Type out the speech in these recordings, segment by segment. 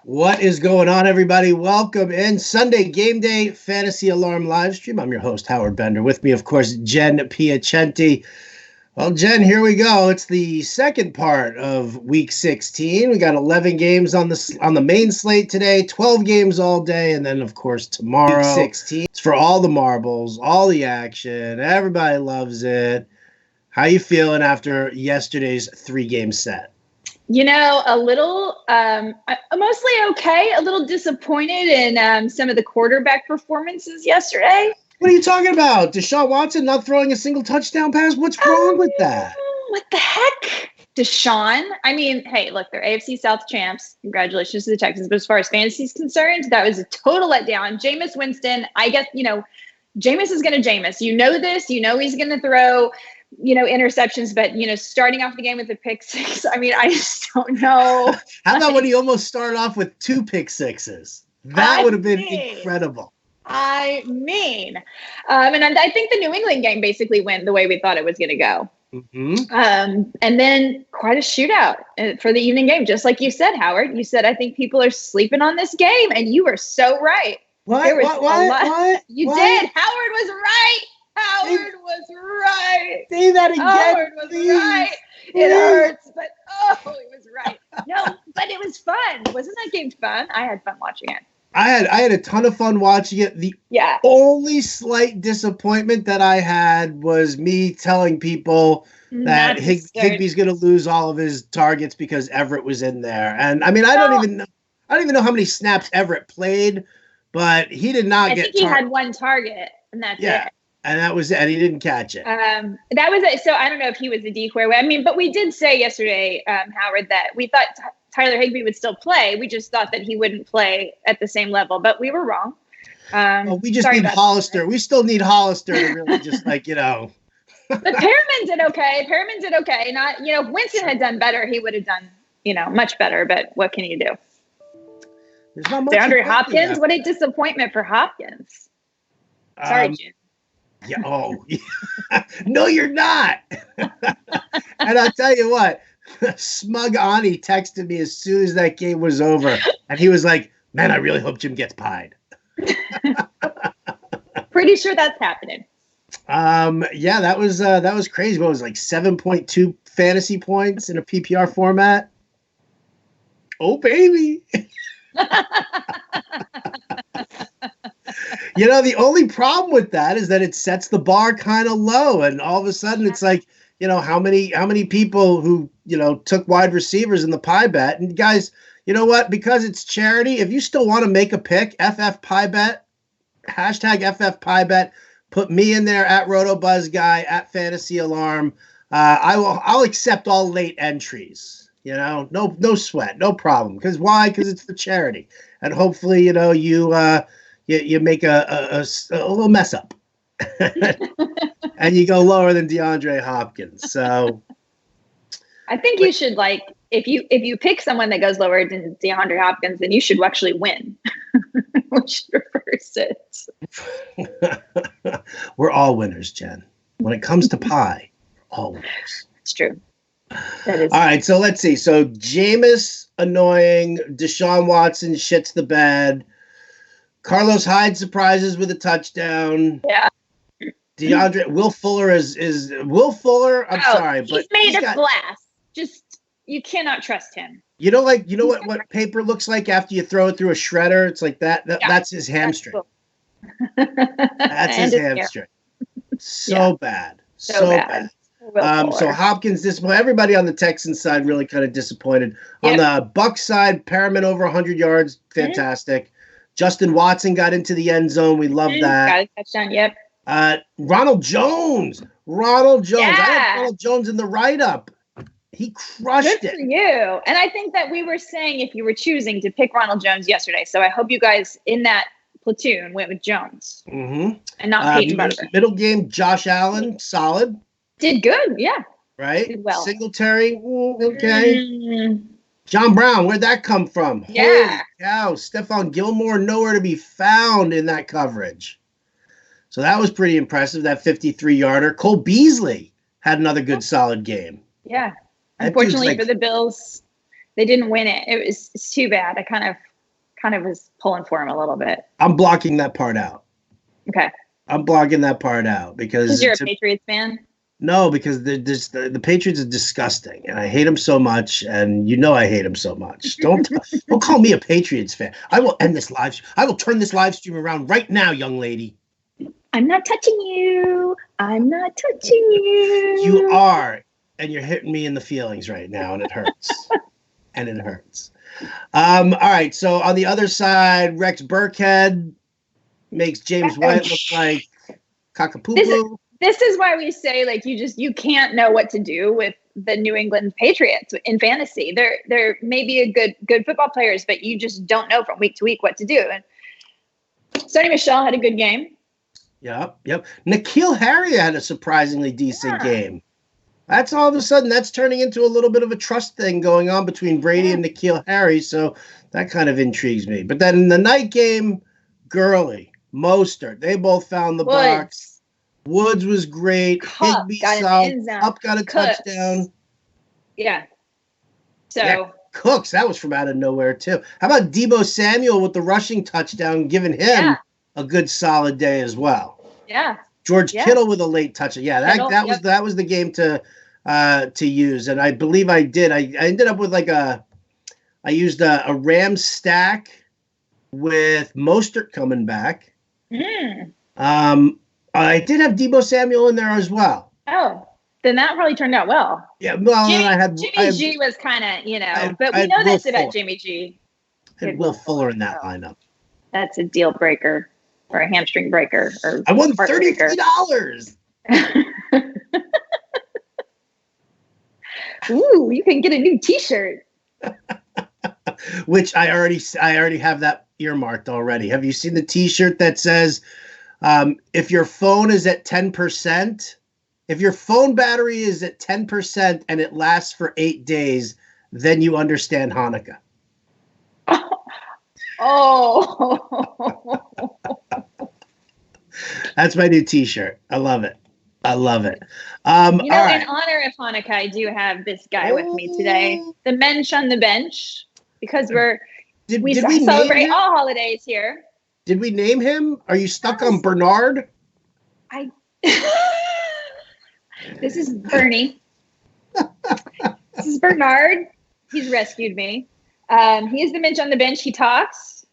What is going on, everybody? Welcome in Sunday Game Day Fantasy Alarm live stream. I'm your host, Howard Bender. With me, of course, Jen Piacenti. Well, Jen, here we go. It's the second part of Week 16. We got 11 games on the main slate today, 12 games all day, and then, of course, tomorrow, Week 16. It's for all the marbles, all the action. Everybody loves it. How you feeling after yesterday's 3-game set? You know, a little, mostly okay, a little disappointed in some of the quarterback performances yesterday. What are you talking about? Deshaun Watson not throwing a single touchdown pass? What's wrong with that? What the heck? Deshaun? I mean, hey, look, they're AFC South champs. Congratulations to the Texans. But as far as fantasy is concerned, that was a total letdown. Jameis Winston, I guess, Jameis is going to Jameis. You know this. You know he's going to throw interceptions, but, starting off the game with a pick six, I mean, I just don't know. How about when he almost started off with 2 pick sixes? That would have been incredible. And I think the New England game basically went the way we thought it was going to go. Mm-hmm. And then quite a shootout for the evening game. Just like you said, Howard, you said, I think people are sleeping on this game. And you were so right. What? You did. Howard was right. Howard was right. Say that again. Howard was please. Right. It hurts, but he was right. No, but it was fun. Wasn't that game fun? I had fun watching it. I had a ton of fun watching it. The only slight disappointment that I had was me telling people that Higbee's going to lose all of his targets because Everett was in there. And I mean, I don't even know how many snaps Everett played, but he did not get. I think he had 1 target, and that's it. And that was it. And he didn't catch it. That was it. So I don't know if he was a decoy. I mean, but we did say yesterday, Howard, that we thought Tyler Higbee would still play. We just thought that he wouldn't play at the same level, but we were wrong. We just need Hollister. We still need Hollister to really just But Perriman did okay. Not, if Winston had done better, he would have done, much better. But what can you do? There's not much. DeAndre Hopkins, what a disappointment for Hopkins. Sorry, Jim. Yeah. Oh, no, you're not. And I'll tell you what, Smug Ani texted me as soon as that game was over, and he was like, "Man, I really hope Jim gets pied." Pretty sure that's happening. Yeah, that was crazy. What was it, like 7.2 fantasy points in a PPR format? Oh, baby. The only problem with that is that it sets the bar kind of low, and all of a sudden it's like, how many people who, took wide receivers in the pie bet. And guys, you know what? Because it's charity, if you still want to make a pick, FF pie bet, hashtag FF pie bet, put me in there at RotoBuzzGuy, at Fantasy Alarm. I'll accept all late entries. No sweat, no problem. Because why? Because it's for charity, and hopefully, you make a little mess up, and you go lower than DeAndre Hopkins. So, I think you should if you pick someone that goes lower than DeAndre Hopkins, then you should actually win. We should reverse it. We're all winners, Jen. When it comes to pie, we're all winners. It's true. That is. All right, so let's see. So Jameis annoying, Deshaun Watson shits the bed. Carlos Hyde surprises with a touchdown. Yeah. Will Fuller is Will Fuller. I'm sorry, but he's made of glass. Just, you cannot trust him. What paper looks like after you throw it through a shredder? It's like that. That's his hamstring. That's his hamstring. So bad. So bad. So Hopkins disappointed. Everybody on the Texans side really kind of disappointed. Yep. On the Bucs side, Perriman over 100 yards. Fantastic. Mm-hmm. Justin Watson got into the end zone. We love that. Got a touchdown, yep. Ronald Jones. Yeah. I had Ronald Jones in the write-up. He crushed it. Good for you. And I think that we were saying if you were choosing to pick Ronald Jones yesterday. So I hope you guys in that platoon went with Jones. Mm-hmm. And not Peyton Butler. Middle game, Josh Allen, solid. Did good, yeah. Right? Did well. Singletary, okay. John Brown, where'd that come from? Yeah. Holy cow, Stephon Gilmore nowhere to be found in that coverage. So that was pretty impressive, that 53-yarder. Cole Beasley had another good, solid game. Yeah. Unfortunately for the Bills, They didn't win it. It's too bad. I kind of was pulling for him a little bit. I'm blocking that part out. Okay. I'm blocking that part out because you're a Patriots fan. No, because the Patriots are disgusting, and I hate them so much, and I hate them so much. Don't call me a Patriots fan. I will end this live. I will turn this live stream around right now, young lady. I'm not touching you. I'm not touching you. You are, and you're hitting me in the feelings right now, and it hurts. And it hurts. All right, so on the other side, Rex Burkhead makes James White look like cockapoo. This is why we say, like, you can't know what to do with the New England Patriots in fantasy. They're maybe a good football players, but you just don't know from week to week what to do. And Sony Michel had a good game. Yep. N'Keal Harry had a surprisingly decent game. That's all of a sudden that's turning into a little bit of a trust thing going on between Brady and N'Keal Harry. So that kind of intrigues me. But then in the night game, Gurley, Mostert, they both found the box. Woods was great. Higbee Up got a touchdown. Yeah. So Cooks, that was from out of nowhere too. How about Deebo Samuel with the rushing touchdown, giving him a good solid day as well. Yeah. George Kittle with a late touchdown. Yeah, that was the game to use, and I believe I did. I ended up with I used a Rams stack with Mostert coming back. I did have Deebo Samuel in there as well. Oh, then that probably turned out well. Yeah, well, Jimmy G was kind of, but we know this about Jimmy G. I had Will Fuller in that lineup. That's a deal breaker or a hamstring breaker. Or I won $33. Ooh, you can get a new T-shirt. Which I already have that earmarked already. Have you seen the T-shirt that says, if your phone is at 10%, if your phone battery is at 10% and it lasts for 8 days, then you understand Hanukkah. Oh. That's my new T-shirt. I love it. In honor of Hanukkah, I do have this guy with me today. The Mensch on the bench, because we celebrate all holidays here. Did we name him? Are you stuck on Bernard? This is Bernie. This is Bernard. He's rescued me. He is the Mensch on the bench. He talks,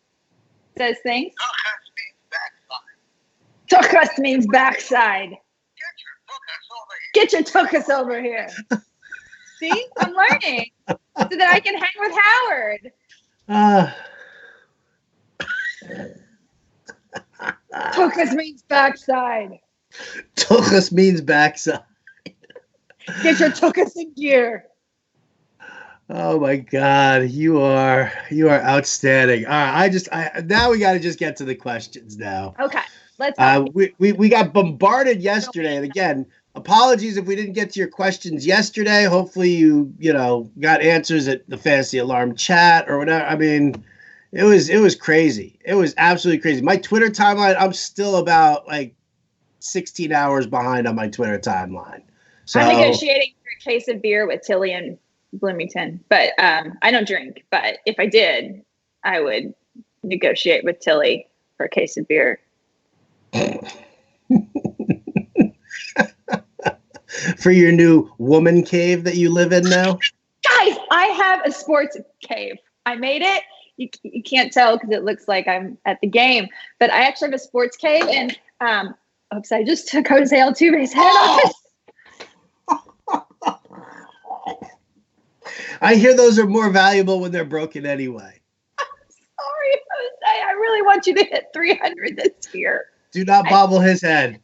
says things. Tuchus means backside. Get your tuchus over here. See, I'm learning so that I can hang with Howard. Tuchus means backside. Tuchus means backside. Get your tuchus in gear. Oh my God, you are outstanding. All right, now we got to just get to the questions now. Okay, let's go. We got bombarded yesterday, and again, apologies if we didn't get to your questions yesterday. Hopefully you got answers at the Fantasy Alarm chat or whatever. I mean, it was crazy. It was absolutely crazy. My Twitter timeline, I'm still about 16 hours behind on my Twitter timeline. So I'm negotiating for a case of beer with Tilly and Bloomington, but I don't drink. But if I did, I would negotiate with Tilly for a case of beer. For your new woman cave that you live in now? Guys, I have a sports cave. I made it. You can't tell because it looks like I'm at the game, but I actually have a sports cave, and oops, I just took Jose Altuve's head off. I hear those are more valuable when they're broken anyway. I'm sorry, Jose. I really want you to hit 300 this year. Do not bobble his head.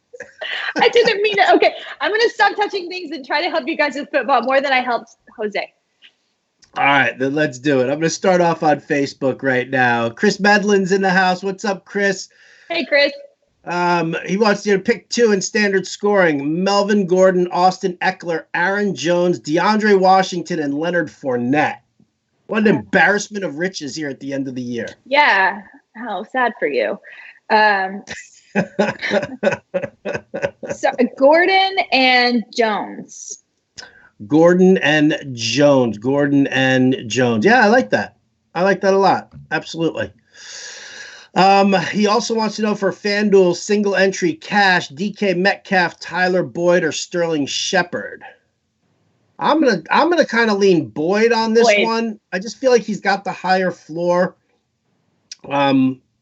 I didn't mean it. Okay, I'm going to stop touching things and try to help you guys with football more than I helped Jose. All right, then let's do it. I'm going to start off on Facebook right now. Chris Medlin's in the house. What's up, Chris? Hey, Chris. He wants you to pick 2 in standard scoring: Melvin Gordon, Austin Eckler, Aaron Jones, DeAndre Washington, and Leonard Fournette. What an embarrassment of riches here at the end of the year. Yeah. How sad for you. So Gordon and Jones. Gordon and Jones. Gordon and Jones. Yeah, I like that. I like that a lot. Absolutely. He also wants to know for FanDuel single entry cash, DK Metcalf, Tyler Boyd, or Sterling Shepard. I'm gonna kind of lean Boyd on this one. I just feel like he's got the higher floor.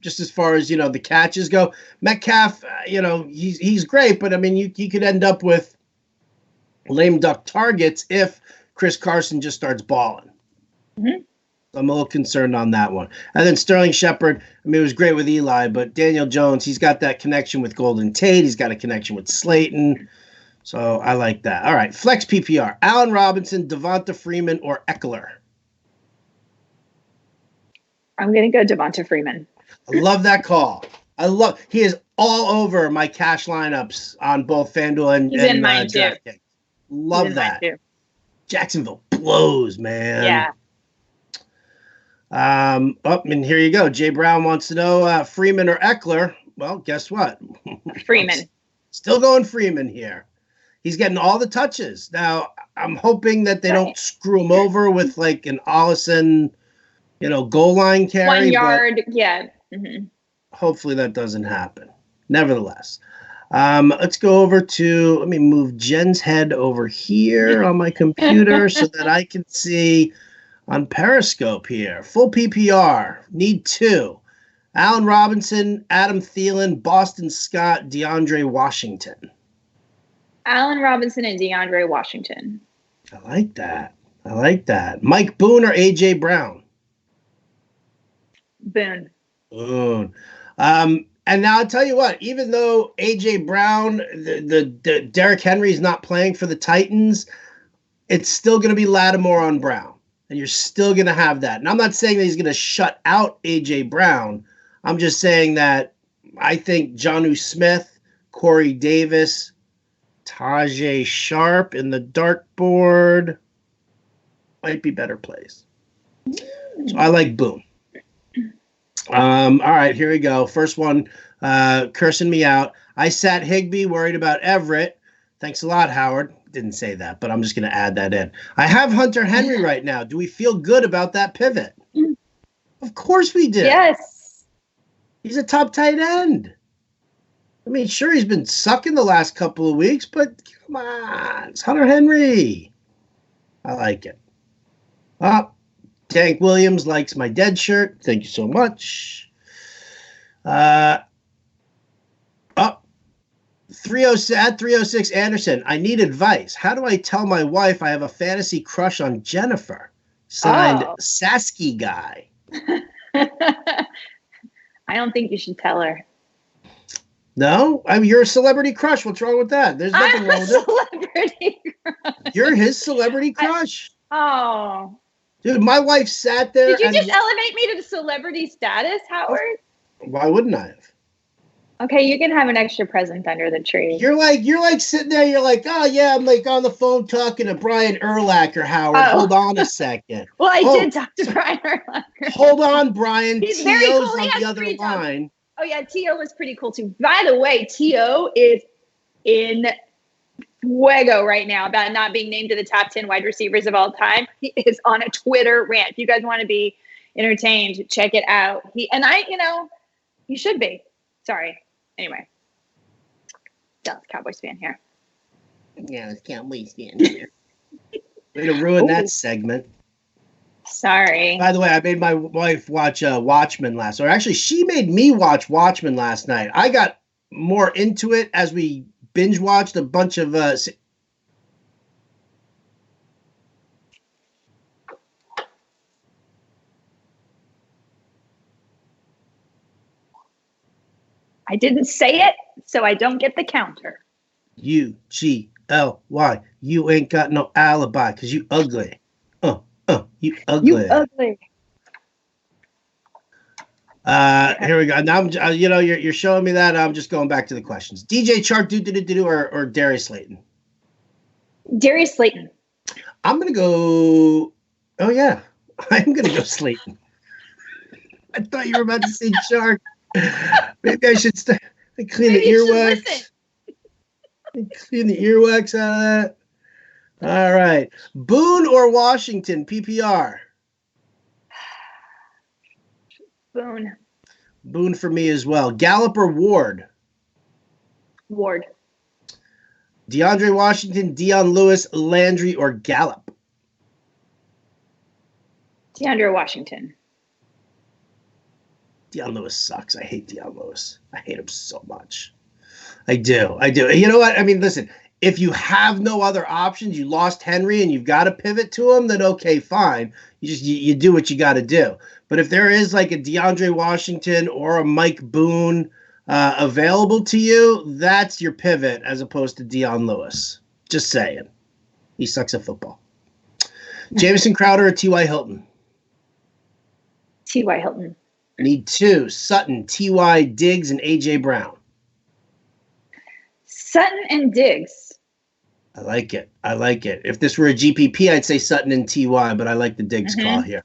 Just as far as the catches go, Metcalf, he's great, but I mean, you could end up with lame duck targets if Chris Carson just starts balling. Mm-hmm. I'm a little concerned on that one. And then Sterling Shepard, I mean, it was great with Eli, but Daniel Jones, he's got that connection with Golden Tate. He's got a connection with Slayton. So I like that. All right, flex PPR. Allen Robinson, Devonta Freeman, or Eckler? I'm going to go Devonta Freeman. I love that call. He is all over my cash lineups on both FanDuel and DraftKings. Love that. Jacksonville blows, man. Yeah. And here you go. Jay Brown wants to know Freeman or Eckler. Well, guess what? Freeman. Still going Freeman here. He's getting all the touches. Now, I'm hoping that they don't screw him over with like an Allison, goal line carry. 1 yard, yeah. Mm-hmm. Hopefully that doesn't happen. Nevertheless, let's go over to, let me move Jen's head over here on my computer so that I can see on Periscope here. Full PPR, need 2. Allen Robinson, Adam Thielen, Boston Scott, DeAndre Washington. Allen Robinson and DeAndre Washington. I like that. Mike Boone or A.J. Brown? Boone. And now I'll tell you what, even though A.J. Brown, the Derrick Henry's not playing for the Titans, it's still going to be Lattimore on Brown. And you're still going to have that. And I'm not saying that he's going to shut out A.J. Brown. I'm just saying that I think Jonnu Smith, Corey Davis, Tajay Sharp in the dartboard might be better plays. So I like Boone. All right, here we go. First one, cursing me out. I sat Higbee, worried about Everett. Thanks a lot, Howard. Didn't say that, but I'm just going to add that in. I have Hunter Henry right now. Do we feel good about that pivot? Of course we do. Yes. He's a top tight end. I mean, sure, he's been sucking the last couple of weeks, but come on. It's Hunter Henry. I like it. Tank Williams likes my dead shirt. Thank you so much. 306 Anderson. I need advice. How do I tell my wife I have a fantasy crush on Jennifer? Signed, Sasky Guy. I don't think you should tell her. No? I mean, you're a celebrity crush. What's wrong with that? There's nothing wrong with it. Celebrity crush. You're his celebrity crush? Dude, my wife sat there. Did you just elevate me to the celebrity status, Howard? Why wouldn't I have? Okay, you can have an extra present under the tree. You're like sitting there. You're like, oh yeah, I'm like on the phone talking to Brian Urlacher. Howard, hold on a second. Well, I did talk to Brian Urlacher. Hold on, Brian. He's very cool. On the other line. Oh yeah, T.O. was pretty cool too. By the way, T.O. is in fuego right now about not being named to the top 10 wide receivers of all time. He is on a Twitter rant. If you guys want to be entertained, check it out. You should be. Sorry. Anyway. Dallas Cowboys fan here. Yeah, it's Cowboys fan here. Way to ruin that segment. Sorry. By the way, I made my wife watch Watchmen last night. Actually, she made me watch Watchmen last night. I got more into it as we binge watched a bunch of I didn't say it, so I don't get the counter. UGLY. You ain't got no alibi because you ugly. You ugly. You ugly. Here we go. Now you're showing me that. I'm just going back to the questions. DJ Chark, or Darius Slayton. Darius Slayton. I'm gonna go. Oh yeah, I'm gonna go Slayton. I thought you were about to say Chark. Maybe I should clean the earwax. Clean the earwax out of that. All right. Boone or Washington, PPR? Boone. Boone for me as well. Gallup or Ward? Ward. DeAndre Washington, Dion Lewis, Landry, or Gallup? DeAndre Washington. Dion Lewis sucks. I hate Dion Lewis. I hate him so much. I do. You know what? I mean, listen, if you have no other options, you lost Henry and you've got to pivot to him, then okay, fine. You do what you got to do. But if there is like a DeAndre Washington or a Mike Boone available to you, that's your pivot as opposed to Dion Lewis. Just saying. He sucks at football. Jamison Crowder or T.Y. Hilton? T.Y. Hilton. Need two. Sutton, T.Y. Diggs, and A.J. Brown. Sutton and Diggs. I like it. If this were a GPP, I'd say Sutton and T.Y., but I like the Diggs call here.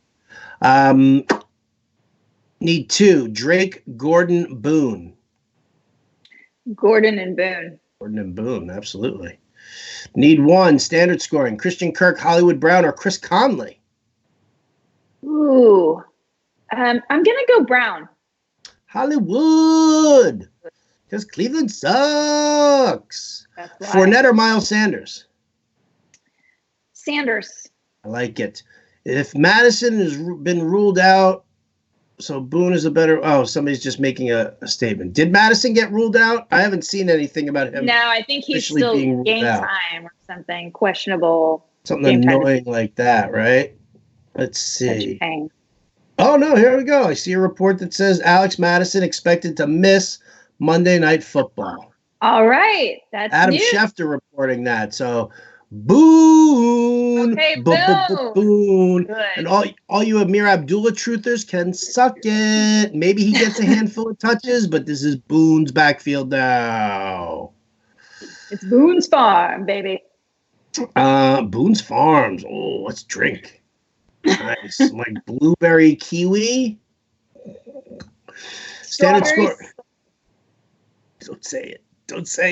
Need two. Drake, Gordon, Boone. Gordon and Boone. Gordon and Boone, absolutely. Need one. Standard scoring. Christian Kirk, Hollywood Brown, or Chris Conley? Ooh. I'm going to go Brown. Hollywood. Because Cleveland sucks. Fournette or Miles Sanders? Sanders. I like it. If Madison has been ruled out, so Boone is a better. Oh, somebody's just making a statement. Did Madison get ruled out? I haven't seen anything about him. No, I think he's still game time or something questionable. Something annoying like that, right? Let's see. Oh, no, here we go. I see a report that says Alex Madison expected to miss Monday Night Football. All right. That's Adam Schefter reporting that. So, Boone. Okay, Boone. And all you Amir Abdullah truthers can suck it. Maybe he gets a handful of touches, but this is Boone's backfield now. It's Boone's Farm, baby. Boone's Farms. Oh, let's drink. Nice. Like blueberry kiwi. Standard score. Don't say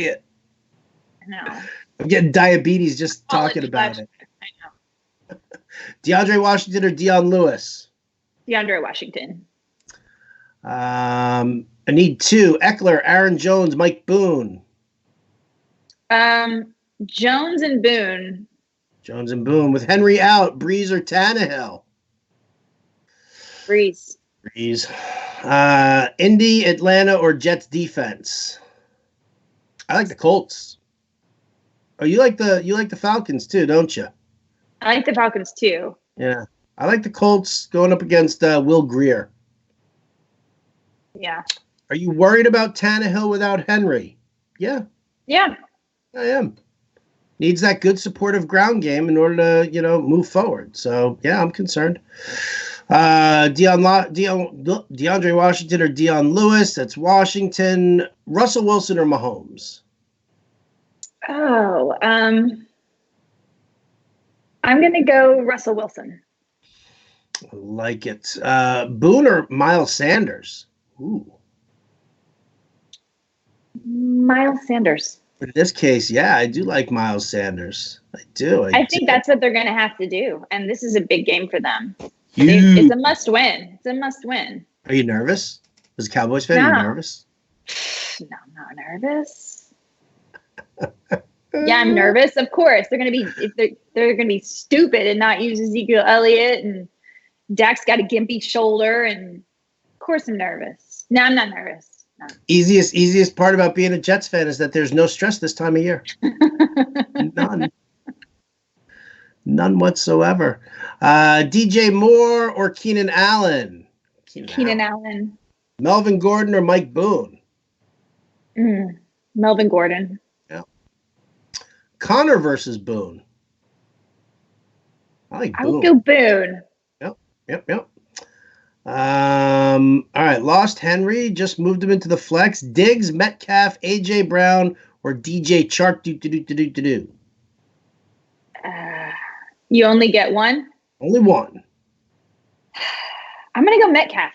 it. No. I'm getting diabetes just talking about it. I know. DeAndre Washington or Dion Lewis? DeAndre Washington. I need two. Eckler, Aaron Jones, Mike Boone. Jones and Boone. Jones and Boone. With Henry out, Breeze or Tannehill? Breeze. Indy, Atlanta, or Jets defense? I like the Colts. Oh, you like the Falcons too, don't you? I like the Falcons too. Yeah. I like the Colts going up against Will Grier. Yeah. Are you worried about Tannehill without Henry? Yeah. Yeah. I am. Needs that good supportive ground game in order to, move forward. So, yeah, I'm concerned. DeAndre Washington or Dion Lewis? That's Washington. Russell Wilson or Mahomes? Oh, I'm going to go Russell Wilson. I like it. Boone or Miles Sanders? Ooh. Miles Sanders. In this case, yeah, I do like Miles Sanders. I do. I think that's what they're going to have to do. And this is a big game for them. It's a must win. Are you nervous? As a Cowboys fan, are you nervous? No, I'm not nervous. Yeah, I'm nervous. Of course, they're going to be stupid and not use Ezekiel Elliott, and Dak's got a gimpy shoulder, and of course I'm nervous. No, I'm not nervous. No. Easiest part about being a Jets fan is that there's no stress this time of year. None whatsoever. DJ Moore or Keenan Allen? Keenan Allen. Melvin Gordon or Mike Boone? Melvin Gordon. Yeah. Connor versus Boone. I like Boone. I would go Boone. Yep. All right. Lost Henry. Just moved him into the flex. Diggs, Metcalf, AJ Brown, or DJ Chark. You only get one? Only one. I'm going to go Metcalf.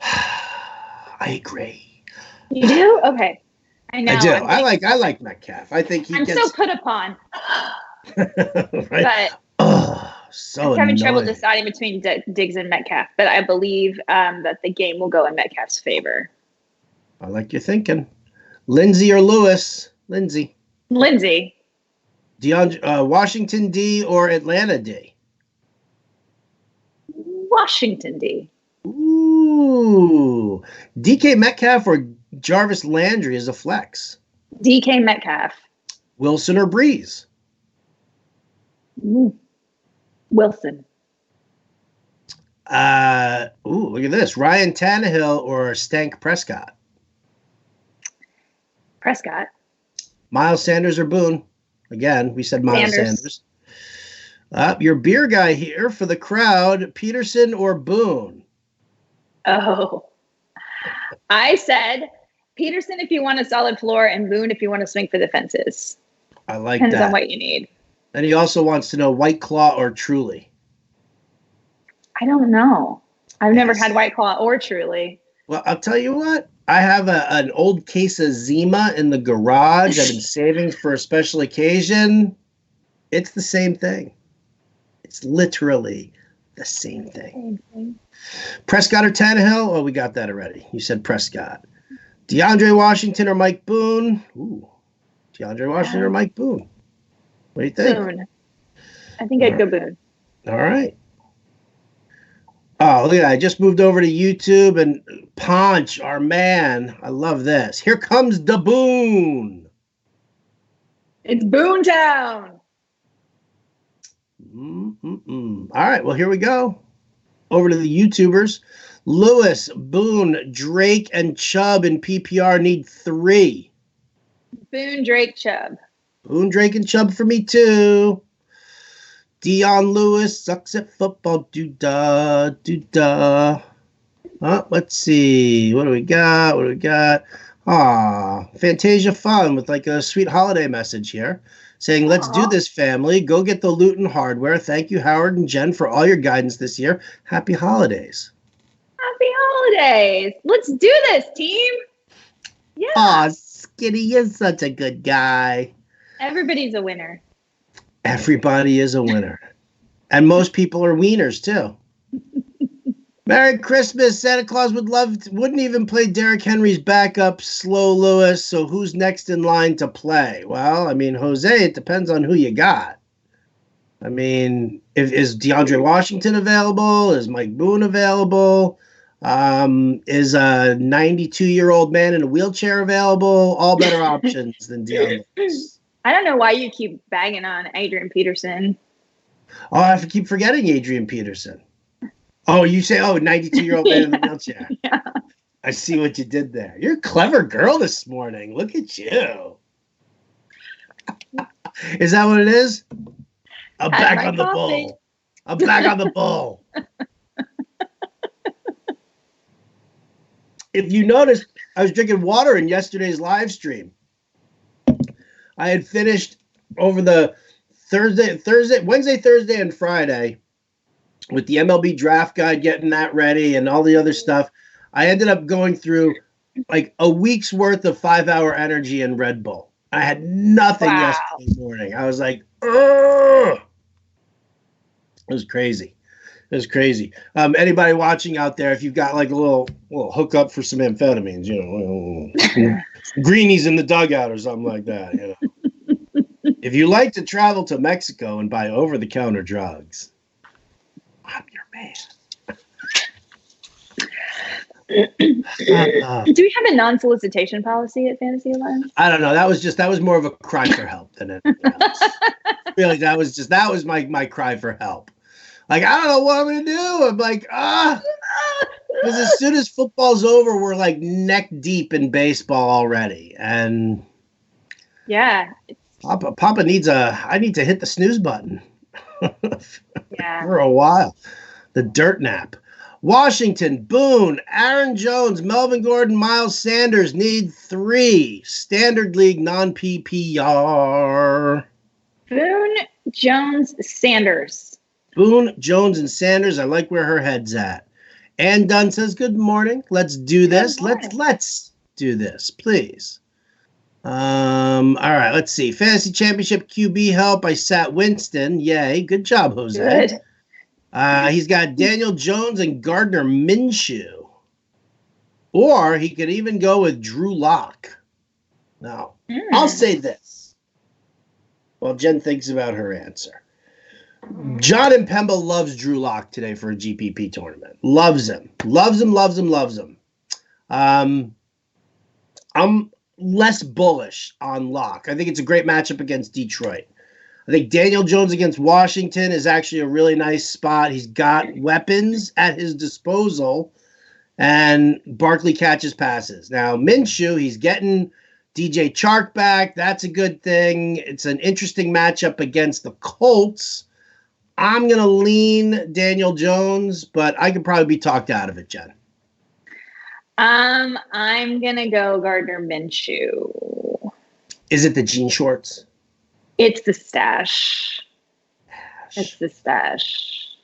I agree. You do? Okay. I know. I do. I like Metcalf. I think I'm so put upon. Right? But Oh, so I'm having trouble annoying. deciding between Diggs and Metcalf, but I believe that the game will go in Metcalf's favor. I like your thinking. Lindsay or Lewis? Lindsay. Lindsay. Washington D or Atlanta D? Washington D. Ooh. DK Metcalf or Jarvis Landry as a flex? DK Metcalf. Wilson or Breeze? Ooh. Wilson. Look at this. Ryan Tannehill or Stank Prescott? Prescott. Miles Sanders or Boone? Again, we said Miles Sanders. Your beer guy here for the crowd, Peterson or Boone? Oh. I said Peterson if you want a solid floor and Boone if you want to swing for the fences. I like Depends that. on what you need. And he also wants to know White Claw or Truly. I don't know. I've never had White Claw or Truly. Well, I'll tell you what. I have an old case of Zima in the garage. I've been saving for a special occasion. It's the same thing. It's literally the same thing. Prescott or Tannehill? Oh, we got that already. You said Prescott. DeAndre Washington or Mike Boone? Ooh, DeAndre Washington or Mike Boone? What do you think? Boone. I think I'd go Boone. All right. Oh, look at that. I just moved over to YouTube and Ponch, our man. I love this. Here comes the Boone. It's Boontown. All right. Well, here we go. Over to the YouTubers. Lewis, Boone, Drake, and Chubb in PPR need 3. Boone, Drake, Chubb. Boone, Drake, and Chubb for me, too. Dion Lewis sucks at football. Do-da, do-da. Let's see. What do we got? Fantasia Fun with like a sweet holiday message here. Saying, let's do this, family. Go get the loot and hardware. Thank you, Howard and Jen, for all your guidance this year. Happy holidays. Happy holidays. Let's do this, team. Yeah. Aw, Skinny is such a good guy. Everybody's a winner. Everybody is a winner. And most people are wieners, too. Merry Christmas. Santa Claus wouldn't even play Derrick Henry's backup, Slow Lewis. So who's next in line to play? Well, I mean, Jose, it depends on who you got. I mean, is DeAndre Washington available? Is Mike Boone available? Is a 92-year-old man in a wheelchair available? All better options than DeAndre Lewis. I don't know why you keep bagging on Adrian Peterson. Oh, I keep forgetting Adrian Peterson. Oh, you say, 92-year-old man in the wheelchair. Yeah. I see what you did there. You're a clever girl this morning. Look at you. Is that what it is? I'm back on the bull. I'm back on the bull. If you noticed, I was drinking water in yesterday's live stream. I had finished over the Wednesday, Thursday, and Friday with the MLB draft guide, getting that ready and all the other stuff. I ended up going through like a week's worth of 5-hour energy and Red Bull. I had nothing yesterday morning. I was like, ugh. It was crazy. It was crazy. Anybody watching out there, if you've got like a little hookup for some amphetamines, greenies in the dugout or something like that, If you like to travel to Mexico and buy over-the-counter drugs, I'm your man. Do we have a non-solicitation policy at Fantasy Alliance? I don't know. That was more of a cry for help than anything else. Really, that was my cry for help. Like, I don't know what I'm gonna do. I'm like, because as soon as football's over, we're like neck deep in baseball already, and yeah, Papa needs I need to hit the snooze button. Yeah, for a while. The dirt nap. Washington, Boone, Aaron Jones, Melvin Gordon, Miles Sanders need 3 standard league non-PPR. Boone, Jones, Sanders. Boone, Jones, and Sanders. I like where her head's at. Ann Dunn says, good morning. Let's do this. Let's do this, please. All right, let's see. Fantasy Championship QB help. I sat Winston. Yay. Good job, Jose. Good. He's got Daniel Jones and Gardner Minshew. Or he could even go with Drew Lock. Now, I'll say this while Jen thinks about her answer. John and Pemba loves Drew Lock today for a GPP tournament. Loves him. Loves him, loves him, loves him. I'm less bullish on Lock. I think it's a great matchup against Detroit. I think Daniel Jones against Washington is actually a really nice spot. He's got weapons at his disposal, and Barkley catches passes. Now, Minshew, he's getting DJ Chark back. That's a good thing. It's an interesting matchup against the Colts. I'm going to lean Daniel Jones, but I could probably be talked out of it, Jen. I'm going to go Gardner Minshew. Is it the jean shorts? It's the stash. It's the stash.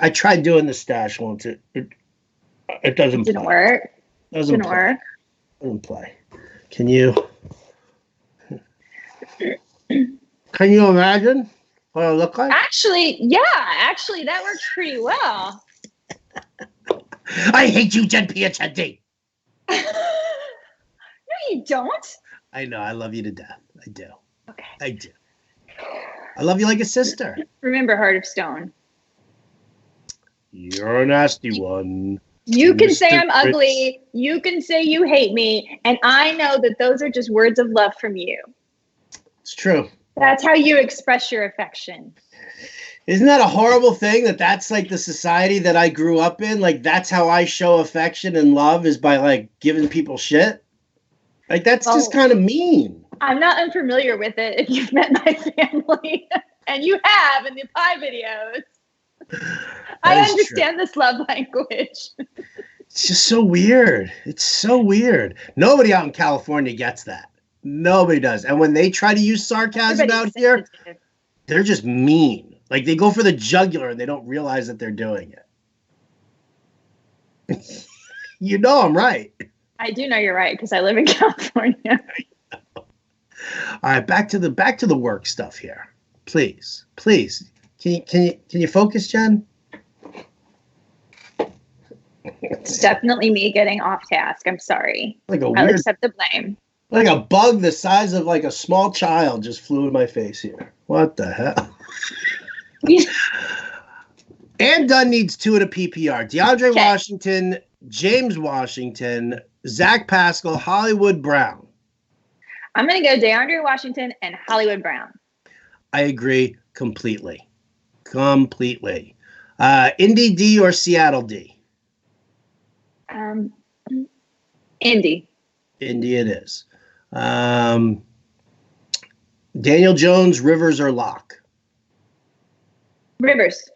I tried doing the stash once. It doesn't Didn't play. work. Doesn't play. Work. Doesn't play. Can you imagine what I look like? Actually, that works pretty well. I hate you, Jen Piacenti. No, you don't. I know. I love you to death. I do. Okay. I do. I love you like a sister. Remember Heart of Stone. You're a nasty one. You can say I'm ugly. You can say you hate me. And I know that those are just words of love from you. It's true. That's how you express your affection. Isn't that a horrible thing that's like the society that I grew up in? Like, that's how I show affection and love, is by like giving people shit. Like, that's just kind of mean. I'm not unfamiliar with it if you've met my family. And you have in the pie videos. I understand this love language. It's just so weird. It's so weird. Nobody out in California gets that. Nobody does. And when they try to use sarcasm out here, they're just mean. Like, they go for the jugular and they don't realize that they're doing it. You know I'm right. I do know you're right because I live in California. All right, back to the work stuff here. Please. Can you focus, Jen? It's definitely me getting off task. I'm sorry. I'll accept the blame. Like a bug the size of like a small child just flew in my face here. What the hell? And Dunn needs 2 at a PPR. DeAndre Washington, James Washington, Zach Pascal, Hollywood Brown. I'm going to go DeAndre Washington and Hollywood Brown. I agree completely. Indy D or Seattle D? Indy. Indy it is. Daniel Jones, Rivers or Lock? Rivers.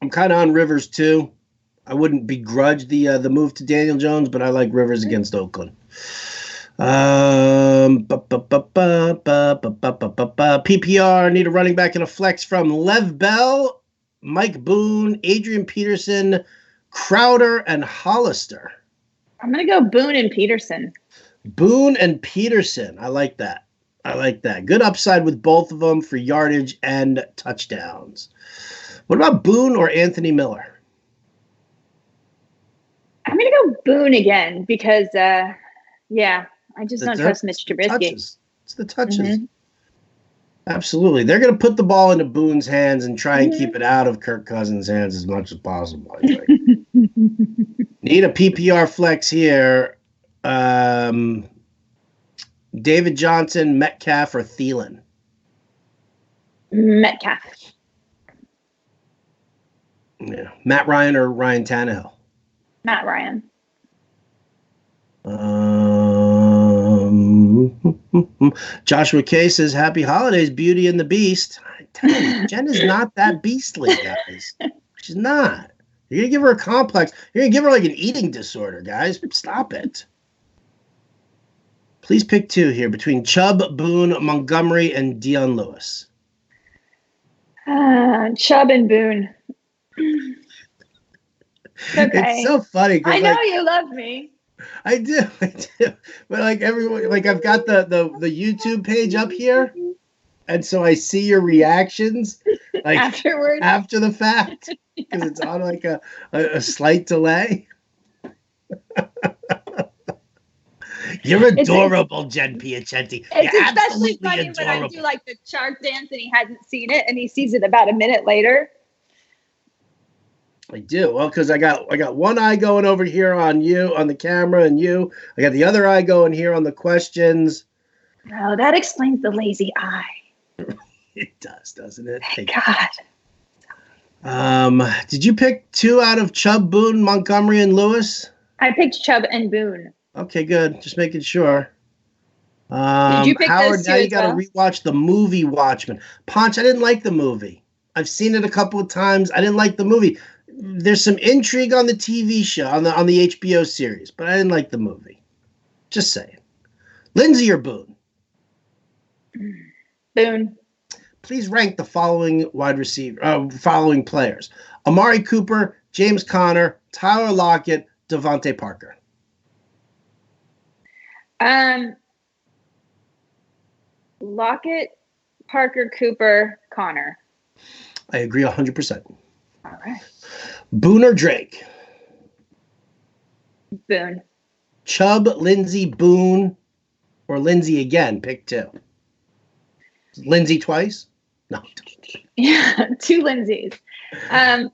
I'm kind of on Rivers too. I wouldn't begrudge the move to Daniel Jones, but I like Rivers against Oakland. PPR, need a running back and a flex from Lev Bell, Mike Boone, Adrian Peterson, Crowder, and Hollister. I'm going to go Boone and Peterson. Boone and Peterson. I like that. Good upside with both of them for yardage and touchdowns. What about Boone or Anthony Miller? I'm going to go Boone again because, I just don't trust Mitch Trubisky. It's the touches. Mm-hmm. Absolutely. They're going to put the ball into Boone's hands and try and keep it out of Kirk Cousins' hands as much as possible, I think. Need a PPR flex here. David Johnson, Metcalf, or Thielen? Metcalf. Yeah. Matt Ryan or Ryan Tannehill? Matt Ryan. Joshua K says, "Happy holidays, Beauty and the Beast." I tell you, Jen is not that beastly, guys. She's not. You're gonna give her a complex. You're gonna give her like an eating disorder, guys. Stop it. Please pick 2 here between Chubb, Boone, Montgomery, and Dion Lewis. Chubb and Boone. Okay. It's so funny. I know you love me. I do. But like everyone, like I've got the YouTube page up here, and so I see your reactions like Afterwards. after the fact because it's on like a slight delay. You're adorable, Jen Piacenti. It's You're especially absolutely funny adorable. when I do like the shark dance and he hasn't seen it and he sees it about a minute later. I do. Well, because I got one eye going over here on you on the camera and you. I got the other eye going here on the questions. Oh, that explains the lazy eye. It does, doesn't it? Thank God. Did you pick 2 out of Chubb, Boone, Montgomery, and Lewis? I picked Chubb and Boone. Okay, good. Just making sure. Did you pick Howard, those now two you as got to well? rewatch the movie Watchmen. Ponch, I didn't like the movie. I've seen it a couple of times. I didn't like the movie. There's some intrigue on the TV show, on the HBO series, but I didn't like the movie. Just saying. Lindsay or Boone? Boone. Please rank the following following players: Amari Cooper, James Conner, Tyler Lockett, Devontae Parker. Lockett, Parker, Cooper, Connor. I agree 100%. All right. Boone or Drake? Boone. Chubb, Lindsay, Boone, or Lindsay again? Pick 2. Lindsay twice? No. Yeah, 2 Lindsays. How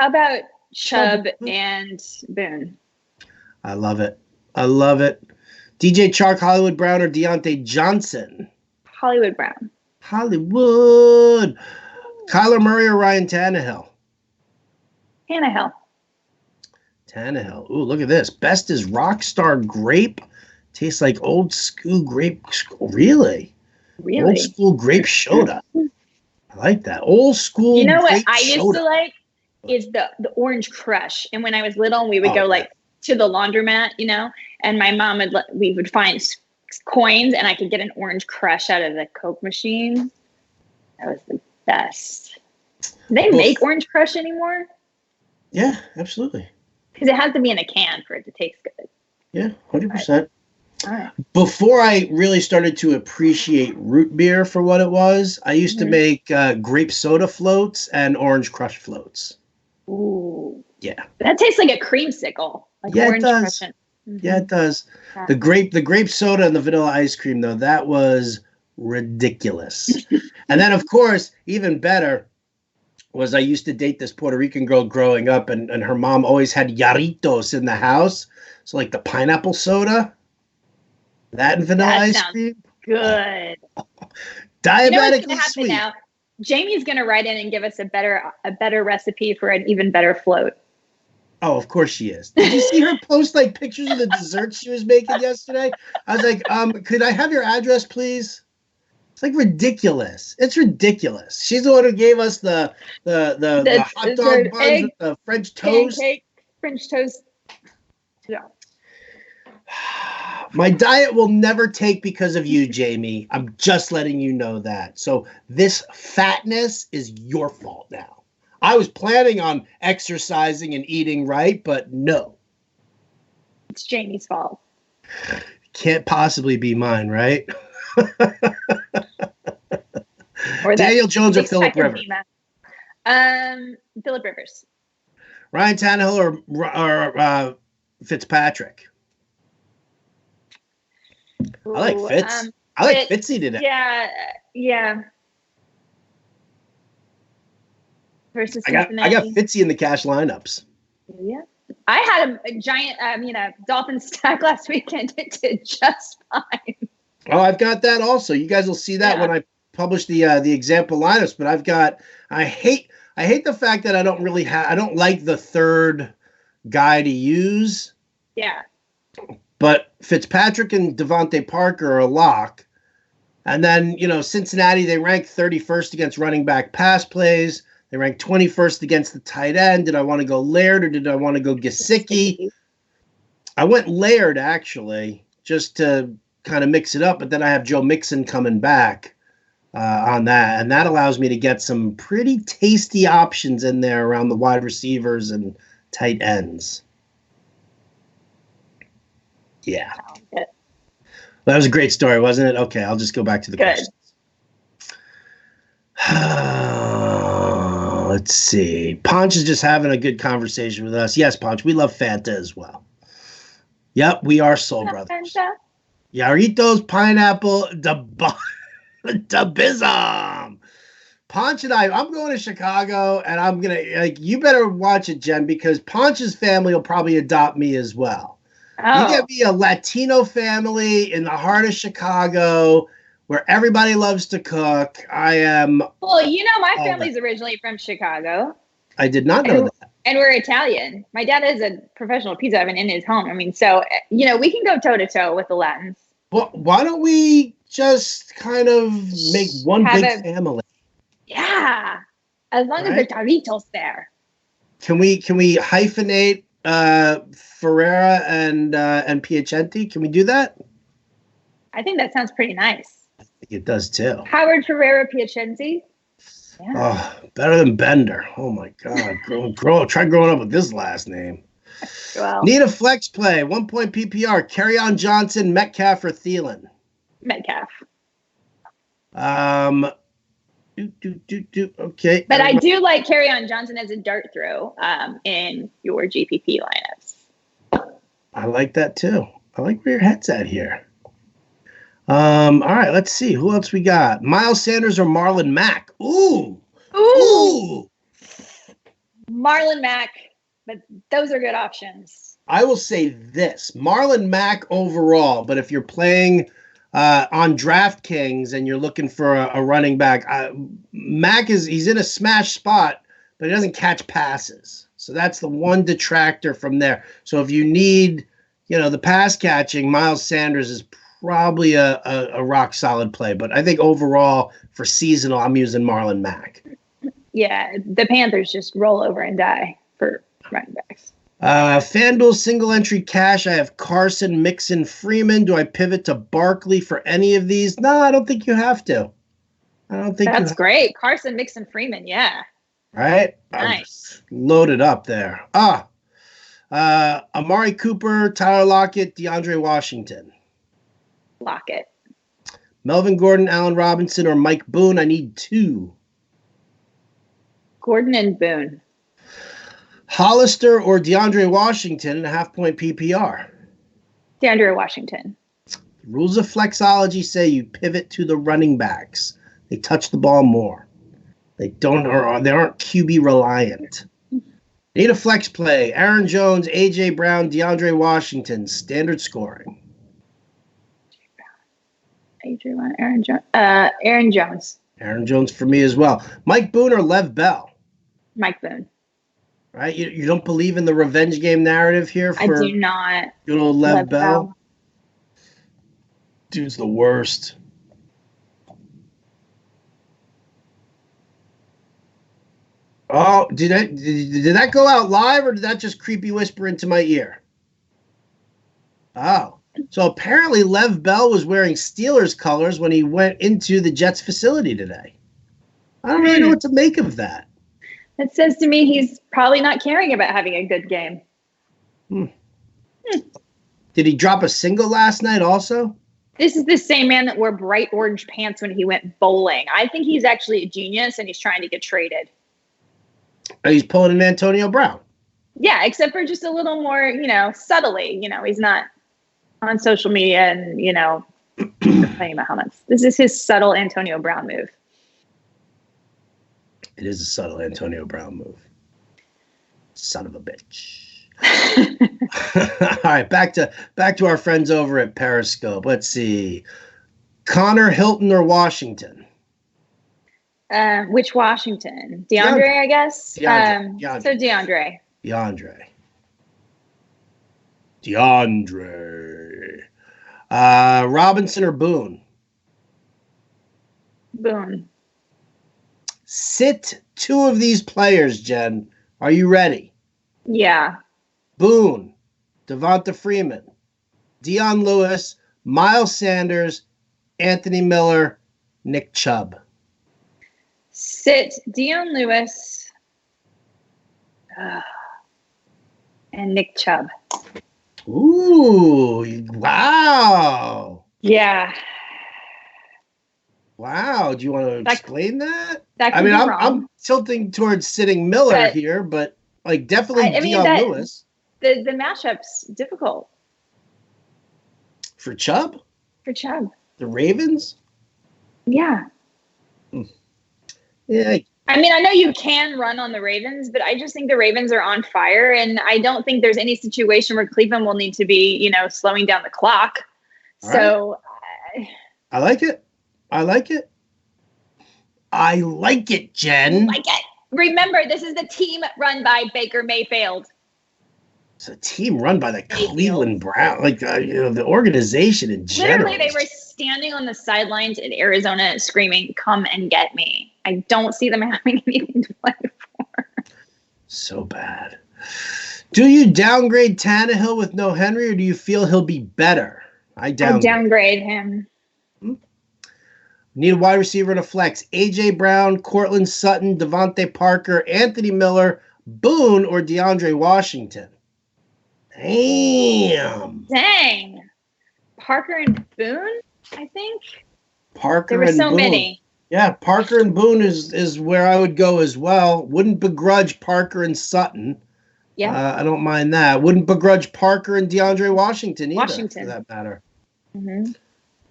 about Chubb and Boone? I love it. I love it. DJ Chark, Hollywood Brown, or Deontay Johnson? Hollywood Brown. Hollywood. Kyler Murray or Ryan Tannehill? Tannehill. Tannehill. Ooh, look at this. Best is Rockstar Grape. Tastes like old school grape. Really? Really? Old school grape soda. I like that. Old school. You know what grape I used soda. to like is the Orange Crush. And when I was little, we would go like to the laundromat, you know, and my mom we would find coins and I could get an Orange Crush out of the Coke machine. That was the best. Do they make Orange Crush anymore? Yeah, absolutely. Because it has to be in a can for it to taste good. Yeah, 100%. All right. Before I really started to appreciate root beer for what it was, I used to make grape soda floats and Orange Crush floats. Ooh. Yeah. That tastes like a creamsicle. Like Yeah, Orange it does. Crush. Yeah, it does. The grape soda and the vanilla ice cream, though, that was ridiculous. And then, of course, even better was I used to date this Puerto Rican girl growing up, and her mom always had Yarritos in the house. So, like the pineapple soda, that and vanilla ice cream. Good. Diabetically you know what's gonna happen sweet. now? Jamie's going to write in and give us a better recipe for an even better float. Oh, of course she is. Did you see her post like pictures of the desserts she was making yesterday? I was like, could I have your address, please? It's like ridiculous. It's ridiculous. She's the one who gave us the hot dog buns egg, with the French toast. Pancake, French toast. Yeah. My diet will never take because of you, Jamie. I'm just letting you know that. So this fatness is your fault now. I was planning on exercising and eating right, but no. It's Jamie's fault. Can't possibly be mine, right? Or Daniel Jones or Phillip Rivers? Phillip Rivers. Ryan Tannehill or Fitzpatrick? Ooh, I like Fitz. I like Fitzy today. Yeah. Versus I got Fitzy in the cash lineups. Yeah. I had a giant, Dolphin stack last weekend. It did just fine. Oh, I've got that also. You guys will see that when I publish the example lineups. But I hate the fact that I don't like the third guy to use. Yeah. But Fitzpatrick and Devontae Parker are a lock. And then, Cincinnati, they rank 31st against running back pass plays. They rank 21st against the tight end. Did I want to go Laird or did I want to go Gesicki? I went Laird, actually, just to kind of mix it up. But then I have Joe Mixon coming back on that. And that allows me to get some pretty tasty options in there around the wide receivers and tight ends. Yeah. Good. That was a great story, wasn't it? Okay, I'll just go back to the questions. Let's see. Ponch is just having a good conversation with us. Yes, Ponch, we love Fanta as well. Yep, we are soul brothers. Fanta. Yarritos, pineapple, the bism. Ponch and I'm going to Chicago, and I'm gonna you better watch it, Jen, because Ponch's family will probably adopt me as well. Oh. You get me a Latino family in the heart of Chicago, where everybody loves to cook. I am. Well, my family's originally from Chicago. I did not know that. And we're Italian. My dad is a professional pizza oven in his home. I mean, so we can go toe to toe with the Latins. Well, why don't we just kind of make one big family? Yeah, as long as the Tarritos there. Can we hyphenate Ferrera and Piacenti? Can we do that? I think that sounds pretty nice. I think it does too. Howard Ferrera Piacenti. Yeah. Oh, better than Bender. Oh my God. Try growing up with this last name. Well, need a flex play. 1 point PPR. Kerryon Johnson, Metcalf, or Thielen? Metcalf. Okay. But I do like Kerryon Johnson as a dart throw in your GPP lineups. I like that too. I like where your head's at here. All right, let's see. Who else we got? Miles Sanders or Marlon Mack? Ooh. Marlon Mack, but those are good options. I will say this. Marlon Mack overall, but if you're playing on DraftKings and you're looking for a running back, Mack he's in a smash spot, but he doesn't catch passes. So that's the one detractor from there. So if you need, the pass catching, Miles Sanders is probably a rock solid play. But I think overall for seasonal, I'm using Marlon Mack. Yeah, the Panthers just roll over and die for running backs. FanDuel single entry cash. I have Carson, Mixon, Freeman. Do I pivot to Barkley for any of these? No, I don't think you have to. I don't think that's great. Carson, Mixon, Freeman. Yeah. Right. Nice. Loaded up there. Amari Cooper, Tyler Lockett, DeAndre Washington. Lockett. Melvin Gordon, Allen Robinson, or Mike Boone. I need 2. Gordon and Boone. Hollister or DeAndre Washington in a half-point PPR. DeAndre Washington. Rules of flexology say you pivot to the running backs. They touch the ball more. They aren't QB reliant. Need a flex play. Aaron Jones, A.J. Brown, DeAndre Washington. Standard scoring. A.J. Brown, Aaron Jones. Aaron Jones. Aaron Jones for me as well. Mike Boone or Lev Bell? Mike Boone. Right? You don't believe in the revenge game narrative here? I do not. Good old Lev Bell. Dude's the worst. Oh, did that go out live, or did that just creepy whisper into my ear? Oh, so apparently Lev Bell was wearing Steelers colors when he went into the Jets facility today. I don't really know what to make of that. It says to me he's probably not caring about having a good game. Did he drop a single last night also? This is the same man that wore bright orange pants when he went bowling. I think he's actually a genius, and he's trying to get traded. He's pulling an Antonio Brown. Yeah, except for just a little more, subtly. He's not on social media and, playing about helmets. This is his subtle Antonio Brown move. It is a subtle Antonio Brown move. Son of a bitch. All right, back to our friends over at Periscope. Let's see. Connor, Hilton, or Washington? Which Washington? DeAndre, I guess. DeAndre. So DeAndre. Robinson or Boone? Boone. Sit 2 of these players, Jen. Are you ready? Yeah. Boone, Devonta Freeman, Dion Lewis, Miles Sanders, Anthony Miller, Nick Chubb. Sit Dion Lewis and Nick Chubb. Ooh, wow. Yeah. Wow. Do you want to That explain that? that I could mean, be I'm wrong. tilting towards sitting Miller But here, but like definitely I mean Dion that Lewis the matchup's difficult for Chubb, for Chubb. the Ravens. Yeah. Hmm. Yeah, I mean, I know you can run on the Ravens, but I just think the Ravens are on fire. And I don't think there's any situation where Cleveland will need to be, slowing down the clock. all right. So I like it. I like it. I like it, you Jen. like it. Remember, this is the team run by Baker Mayfield. It's a team run by the Mayfield. Cleveland Brown, like the organization in Literally, general. they were standing on the sidelines in Arizona screaming, "Come and get me." I don't see them having anything to play for. So bad. Do you downgrade Tannehill with no Henry, or do you feel he'll be better? I I downgrade. downgrade him. Need a wide receiver and a flex. A.J. Brown, Cortland Sutton, Devontae Parker, Anthony Miller, Boone, or DeAndre Washington? Damn. Dang. Parker and Boone, I think. Parker There were and so Boone. many. Yeah, Parker and Boone is where I would go as well. Wouldn't begrudge Parker and Sutton. Yeah. I don't mind that. Wouldn't begrudge Parker and DeAndre Washington either, for that matter. Mm-hmm.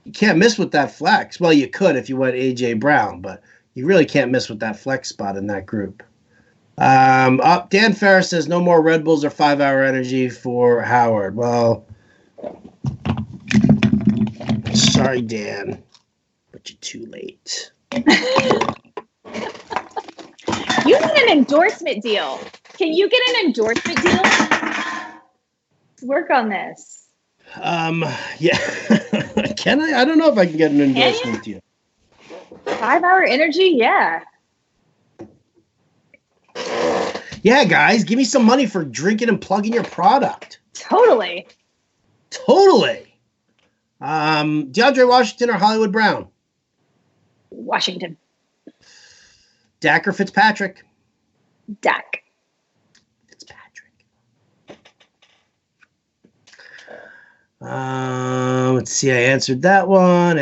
You can't miss with that flex. Well, you could if you went A.J. Brown, but you really can't miss with that flex spot in that group. Dan Ferris says no more Red Bulls or 5-hour energy for Howard. Well, sorry, Dan, but you're too late. You need an endorsement deal. Can you get an endorsement deal? Let's work on this. Yeah. Can I? I don't know if I can get an endorsement deal. 5-hour energy? Yeah. Yeah, guys, give me some money for drinking and plugging your product. Totally. DeAndre Washington or Hollywood Brown? Washington. Dak or Fitzpatrick? Dak. Fitzpatrick. Let's see. I answered that one.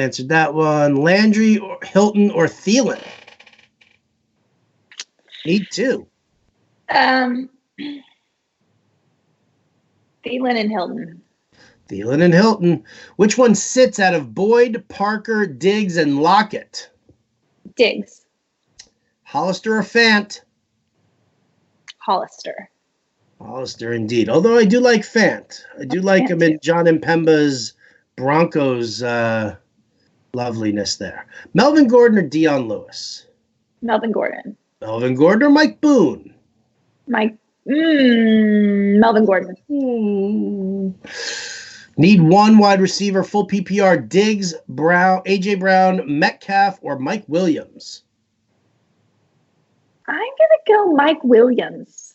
Landry or Hilton or Thielen? Me too. Thielen and Hilton. Thielen and Hilton. Which one sits out of Boyd, Parker, Diggs, and Lockett? Diggs. Hollister or Fant? Hollister. Hollister indeed. Although I do like Fant. I do like him in John Impemba's Broncos loveliness there. Melvin Gordon or Dion Lewis? Melvin Gordon. Melvin Gordon or Mike Boone? Melvin Gordon. Need one wide receiver, full PPR, Diggs, Brown, A.J. Brown, Metcalf, or Mike Williams? I'm going to go Mike Williams.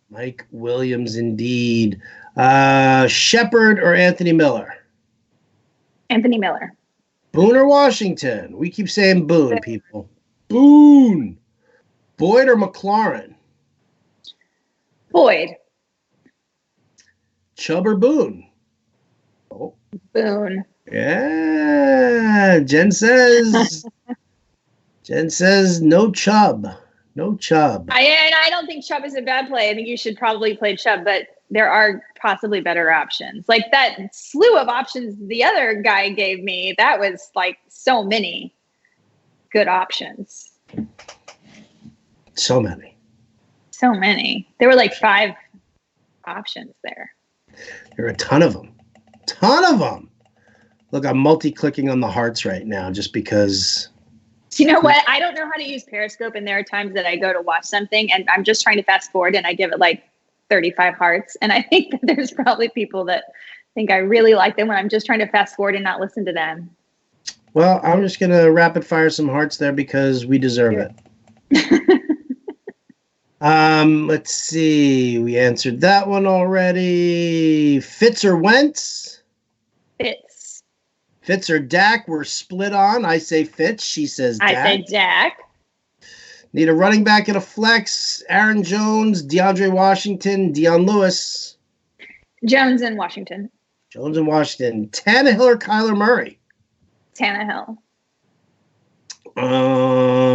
Mike Williams indeed. Shepard or Anthony Miller? Anthony Miller. Boone or Washington? We keep saying Boone, people. Boone. Boyd or McLaurin? Boyd. Chubb or Boone? Oh. Boone. Yeah. Jen says no Chubb. No Chubb. I don't think Chubb is a bad play. I think you should probably play Chubb, but there are possibly better options. Like that slew of options the other guy gave me, that was like so many good options. So many. There were like 5 options there. There are a ton of them. Look, I'm multi-clicking on the hearts right now just because. You know what? I don't know how to use Periscope, and there are times that I go to watch something and I'm just trying to fast forward and I give it like 35 hearts. And I think that there's probably people that think I really like them when I'm just trying to fast forward and not listen to them. Well, I'm just going to rapid fire some hearts there because we deserve it. Let's see. We answered that one already. Fitz or Wentz? Fitz. Fitz or Dak? We're split on. I say Fitz. She says Dak. I say Dak. Need a running back and a flex. Aaron Jones, DeAndre Washington, Dion Lewis. Jones in Washington. Jones in Washington. Tannehill or Kyler Murray? Tannehill.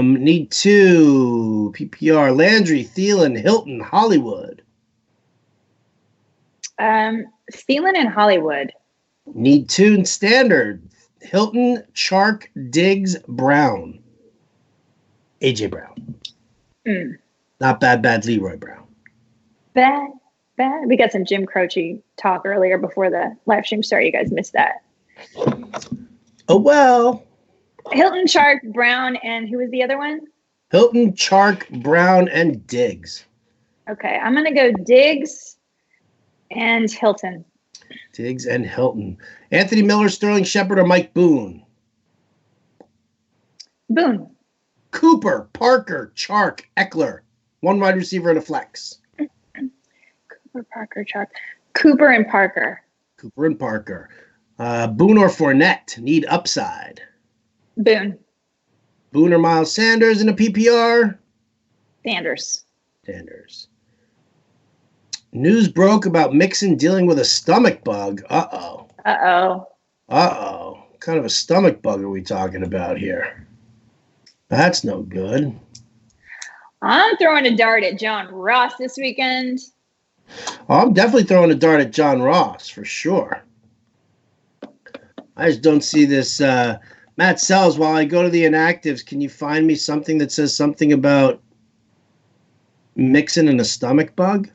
Need 2. PPR. Landry, Thielen, Hilton, Hollywood. Thielen in Hollywood. Need 2 in standard. Hilton, Chark, Diggs, Brown. AJ Brown. Not bad Leroy Brown. Bad. We got some Jim Croce talk earlier before the live stream started. You guys missed that. Oh, well. Hilton, Chark, Brown, and who was the other one? Hilton, Chark, Brown, and Diggs. Okay, I'm going to go Diggs and Hilton. Diggs and Hilton. Anthony Miller, Sterling Shepard, or Mike Boone? Boone. Cooper, Parker, Chark, Eckler. 1 wide receiver and a flex. Cooper, Parker, Chark. Cooper and Parker. Cooper and Parker. Boone or Fournette? Need upside. Boone. Boone or Miles Sanders in a PPR? Sanders. News broke about Mixon dealing with a stomach bug. Uh-oh. What kind of a stomach bug are we talking about here? That's no good. I'm throwing a dart at John Ross this weekend. I'm definitely throwing a dart at John Ross, for sure. I just don't see this. Matt Sells, while I go to the inactives, can you find me something that says something about Mixon and a stomach bug?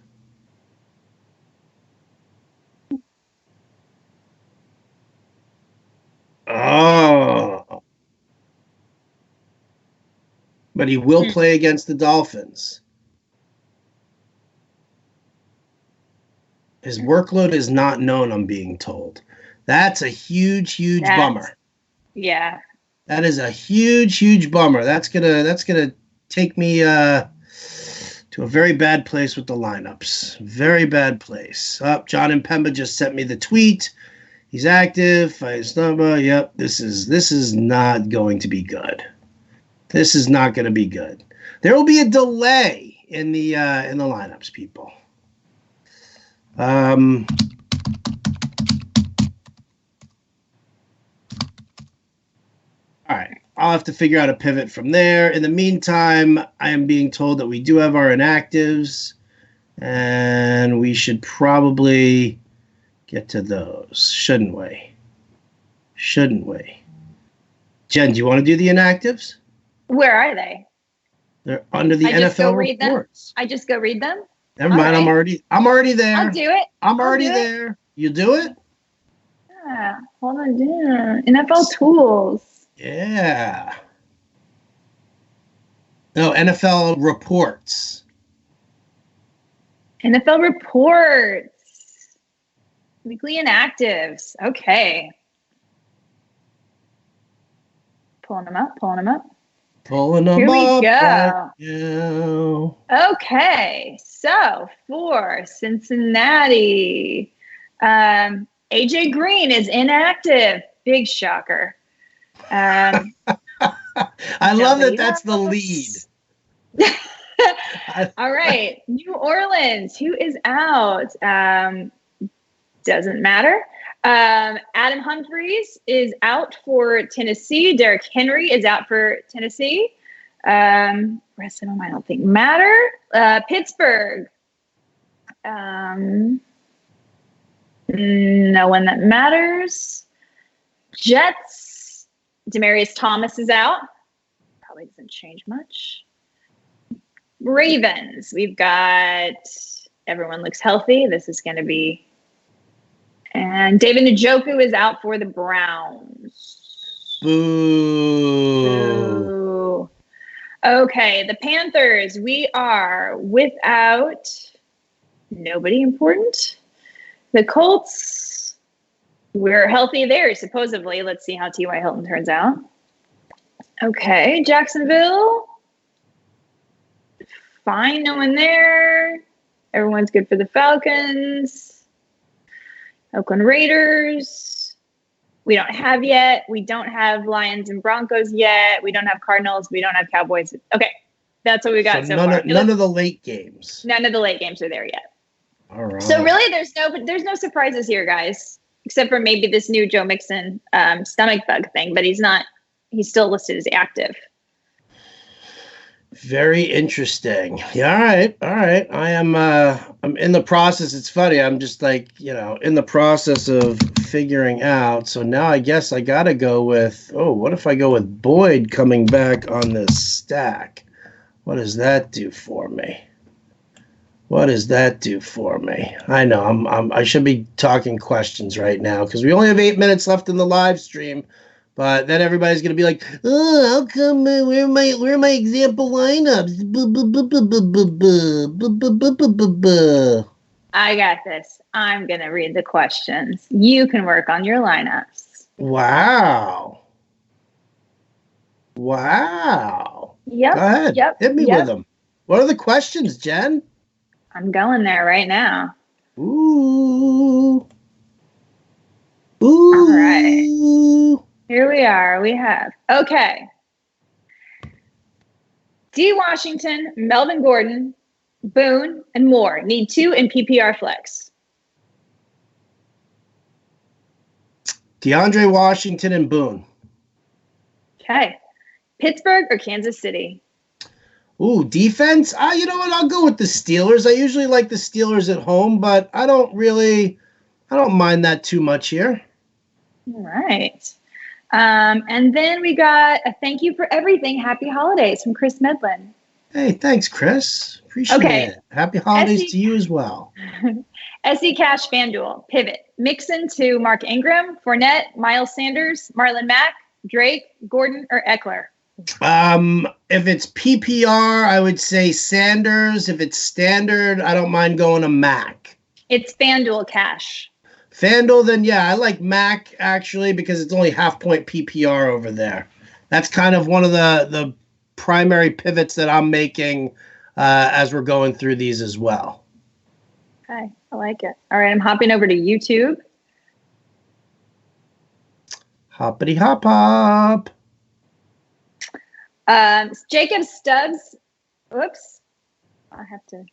Oh. But he will play against the Dolphins. His workload is not known, I'm being told. That's a huge bummer. Yeah. That is a huge bummer. That's gonna take me to a very bad place with the lineups. Very bad place. John and Pemba just sent me the tweet. He's active. Yep. This is not going to be good. This is not going to be good. There will be a delay in the lineups, people. All right. I'll have to figure out a pivot from there. In the meantime, I am being told that we do have our inactives, and we should probably get to those, shouldn't we? Jen, do you want to do the inactives? Where are they? They're under the NFL reports. I just go read them? Never mind. Right. I'm already there. I'll do it. I'm already there. You do it? Yeah. Hold on. NFL tools. Yeah. No, NFL reports. NFL reports. Weekly inactives. Okay. Pulling them up. Here we go. Right. Okay. So for Cincinnati, AJ Green is inactive. Big shocker. I love that that's the lead. All right. New Orleans, who is out? Doesn't matter. Adam Humphries is out for Tennessee. Derrick Henry is out for Tennessee. Rest of them I don't think matter. Pittsburgh. No one that matters. Jets. Demaryius Thomas is out. Probably doesn't change much. Ravens. We've got everyone looks healthy. This is going to be. And David Njoku is out for the Browns. Boo. Okay, the Panthers. We are without nobody important. The Colts. We're healthy there, supposedly. Let's see how T.Y. Hilton turns out. Okay, Jacksonville. Fine, no one there. Everyone's good for the Falcons. Oakland Raiders. We don't have yet. We don't have Lions and Broncos yet. We don't have Cardinals. We don't have Cowboys. Okay, that's what we got so far. None of the late games. None of the late games are there yet. All right. So really, there's no surprises here, guys, except for maybe this new Joe Mixon stomach bug thing. But he's not. He's still listed as active. Very interesting. Yeah, all right. All right. I'm in the process. It's funny. I'm just like, in the process of figuring out. So now I guess I got to go with, what if I go with Boyd coming back on this stack? What does that do for me? What does that do for me? I know I should be talking questions right now because we only have 8 minutes left in the live stream. But then everybody's gonna be like, "Oh, how come? Where are my example lineups?" I got this. I'm gonna read the questions. You can work on your lineups. Wow! Wow! Yep. Go ahead. Yep. Hit me with them. What are the questions, Jen? I'm going there right now. Ooh. Ooh. All right. Here we are. We have, okay. D. Washington, Melvin Gordon, Boone, and Moore need 2 in PPR flex. DeAndre Washington and Boone. Okay. Pittsburgh or Kansas City? Ooh, defense? You know what? I'll go with the Steelers. I usually like the Steelers at home, but I don't mind that too much here. All right. And then we got a thank you for everything. Happy holidays from Chris Medlin. Hey, thanks, Chris. Appreciate it. Happy holidays to you as well. SC Cash FanDuel, pivot. Mixon to Mark Ingram, Fournette, Miles Sanders, Marlon Mack, Drake, Gordon, or Eckler. If it's PPR, I would say Sanders. If it's standard, I don't mind going to Mack. It's FanDuel Cash. FanDuel, then yeah, I like Mac actually because it's only half point PPR over there. That's kind of one of the primary pivots that I'm making as we're going through these as well. Okay, I like it. All right, I'm hopping over to YouTube. Hoppity hop hop. Jacob Stubbs. Whoops, I have to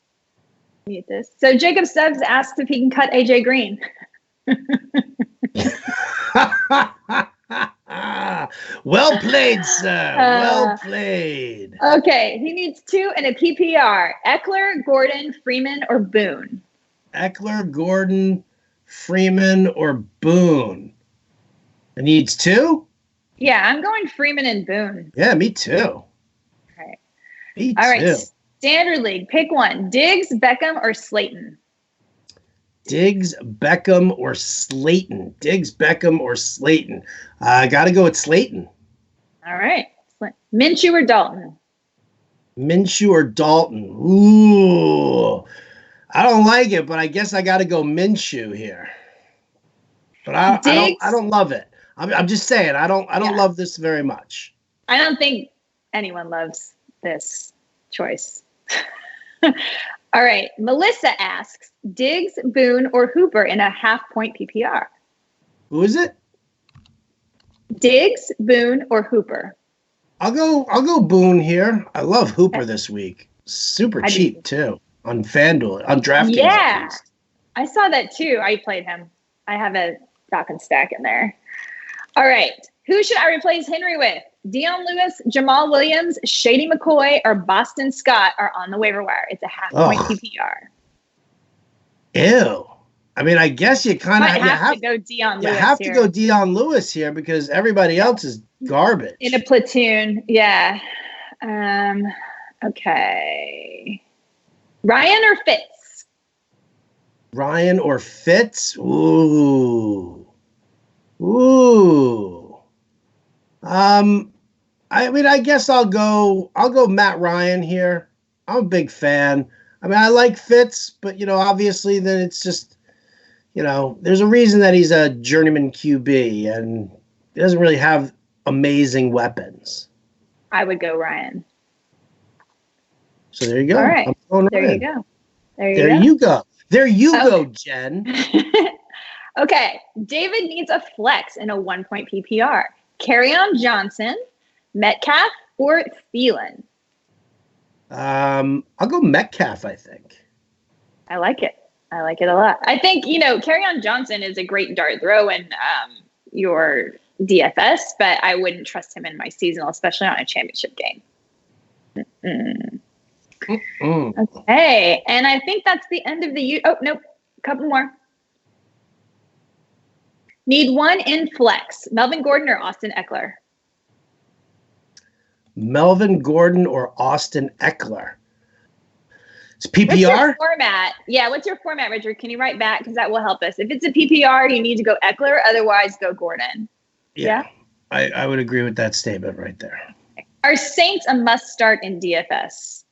mute this. So Jacob Stubbs asks if he can cut AJ Green. Well played, sir. Well played. Okay, he needs 2 in a PPR. Eckler, Gordon, Freeman, or Boone? Eckler, Gordon, Freeman, or Boone? It needs 2? Yeah, I'm going Freeman and Boone. Yeah, me too. All right. Me All too. right, Standard League. Pick one. Diggs, Beckham, or Slayton? Diggs, Beckham, or Slayton? Diggs, Beckham, or Slayton? I got to go with Slayton. All right. Minshew or Dalton? Minshew or Dalton? Ooh. I don't like it, but I guess I got to go Minshew here. But I don't love it. I'm just saying I don't love this very much. I don't think anyone loves this choice. All right. Melissa asks, Diggs, Boone, or Hooper in a half-point PPR? Who is it? Diggs, Boone, or Hooper? I'll go Boone here. I love Hooper this week. Super cheap too on FanDuel, on DraftKings. Yeah, I saw that too. I played him. I have a Falcon stack in there. All right. Who should I replace Henry with? Dion Lewis, Jamal Williams, Shady McCoy, or Boston Scott are on the waiver wire. It's a half-point PPR. Ew. I mean, I guess you kind of have to go Dion Lewis. You have to go Dion Lewis here because everybody else is garbage. In a platoon, yeah. Okay. Ryan or Fitz? Ryan or Fitz? Ooh. Ooh. I mean, I guess I'll go Matt Ryan here. I'm a big fan. I mean, I like Fitz, but obviously then it's just, there's a reason that he's a journeyman QB and he doesn't really have amazing weapons. I would go Ryan. So there you go. All right. There Ryan. you go. There you go, Jen. Okay. David needs a flex in a 1-point PPR. Kerryon Johnson, Metcalf, or Thielen? I'll go Metcalf, I think. I like it. I like it a lot. I think, Kerryon Johnson is a great dart throw in your DFS, but I wouldn't trust him in my seasonal, especially on a championship game. Okay. And I think that's the end of the, oh, nope. A couple more. Need one in flex. Melvin Gordon or Austin Eckler? Melvin Gordon or Austin Eckler? It's PPR? What's your format? Yeah, what's your format, Richard? Can you write back? Because that will help us. If it's a PPR, you need to go Eckler. Otherwise, go Gordon. Yeah? I would agree with that statement right there. Are Saints a must start in DFS?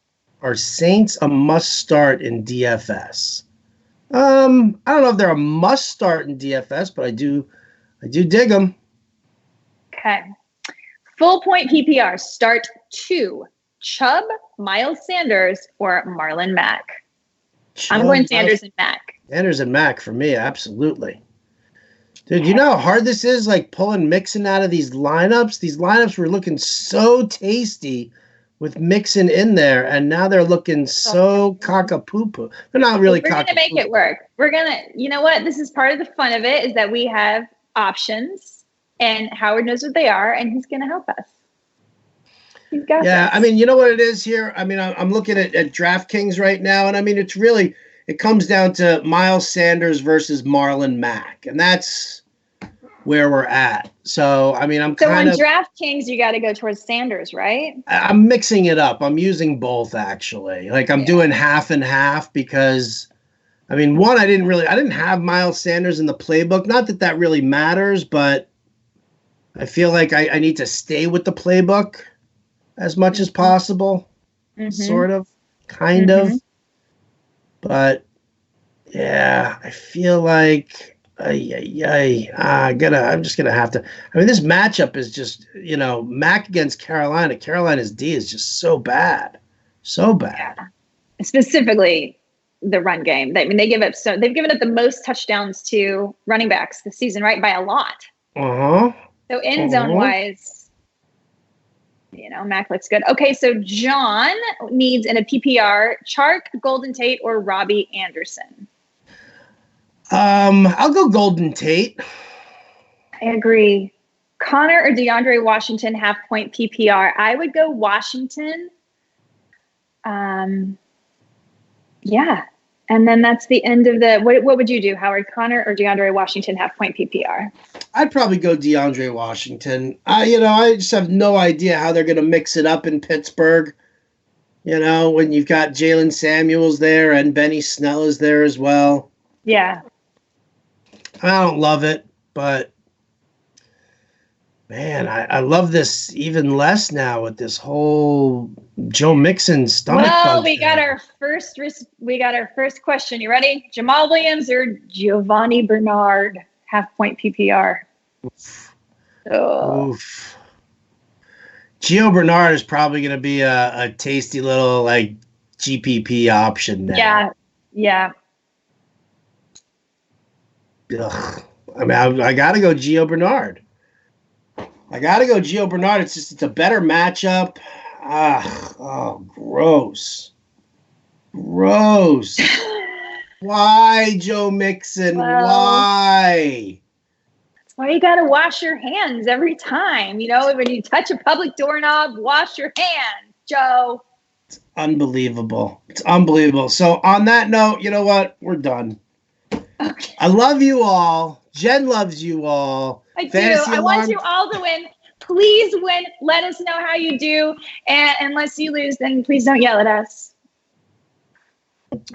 Are Saints a must start in DFS? I don't know if they're a must start in DFS, but I do dig them. Okay. Full point PPR. Start 2. Chubb, Miles Sanders, or Marlon Mack? I'm going Sanders and Mack. Sanders and Mack for me, absolutely. Dude, you know how hard this is, like pulling Mixon out of these lineups? These lineups were looking so tasty with Mixon in there, and now they're looking so cock-a-poo-poo. They're not really cock-a-poo. We're going to make it work. We're going to, you know what? This is part of the fun of it, is that we have options, and Howard knows what they are, and he's going to help us. He's got this. I mean, you know what it is here? I mean, I'm looking at DraftKings right now, and I mean, it comes down to Miles Sanders versus Marlon Mack, and that's where we're at. So, I mean, So on DraftKings, you got to go towards Sanders, right? I'm mixing it up. I'm using both, actually. Like, I'm doing half and half because, I mean, one, I didn't have Miles Sanders in the playbook. Not that really matters, but I feel like I need to stay with the playbook as much as possible, sort of, kind of. But, yeah, I feel like... I'm just gonna have to. I mean, this matchup is just, Mac against Carolina. Carolina's D is just so bad, so bad. Yeah. Specifically, the run game. They've given up the most touchdowns to running backs this season, right, by a lot. So end zone wise, Mac looks good. Okay, so John needs in a PPR Chark, Golden Tate, or Robbie Anderson. I'll go Golden Tate. I agree. Connor or DeAndre Washington, half point PPR. I would go Washington. Yeah. And then that's the end of what would you do, Howard? Connor or DeAndre Washington, half point PPR? I'd probably go DeAndre Washington. I just have no idea how they're going to mix it up in Pittsburgh. When you've got Jalen Samuels there and Benny Snell is there as well. Yeah. I don't love it, but man, I love this even less now with this whole Joe Mixon stomach bug. Well, we got our first question. You ready? Jamal Williams or Giovanni Bernard, half point PPR? Oof. Gio Bernard is probably going to be a tasty little like GPP option now. Yeah. Ugh. I mean, I got to go Gio Bernard. It's a better matchup. Gross. Why, Joe Mixon? Why? That's why you got to wash your hands every time. When you touch a public doorknob, wash your hands, Joe. It's unbelievable. So on that note, you know what? We're done. Okay. I love you all. Jen loves you all. I do. I want you all to win. Please win. Let us know how you do. And unless you lose, then please don't yell at us.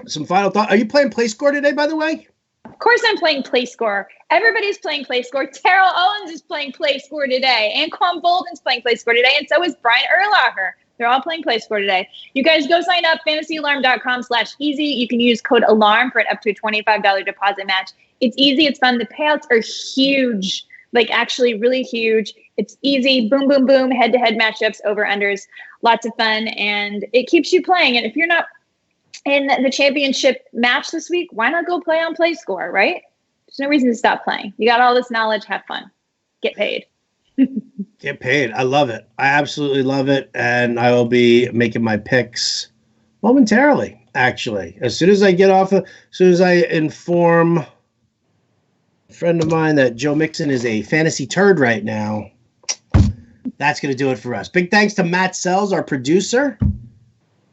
Some final thought. Are you playing Play Score today, by the way? Of course I'm playing Play Score. Everybody's playing Play Score. Terrell Owens is playing Play Score today. Anquan Bolden's playing Play Score today. And so is Brian Urlacher. They're all playing Play Score today. You guys go sign up, fantasyalarm.com/easy. You can use code ALARM for an up to a $25 deposit match. It's easy. It's fun. The payouts are huge, like actually really huge. It's easy. Boom, boom, boom. Head-to-head matchups, over-unders. Lots of fun. And it keeps you playing. And if you're not in the championship match this week, why not go play on Play Score, right? There's no reason to stop playing. You got all this knowledge. Have fun. Get paid. Get paid. I love it. I absolutely love it. And I will be making my picks momentarily. actually. As soon as I get off, as soon as I inform a friend of mine that Joe Mixon is a fantasy turd right now, that's going to do it for us. Big thanks to Matt Sells, our producer.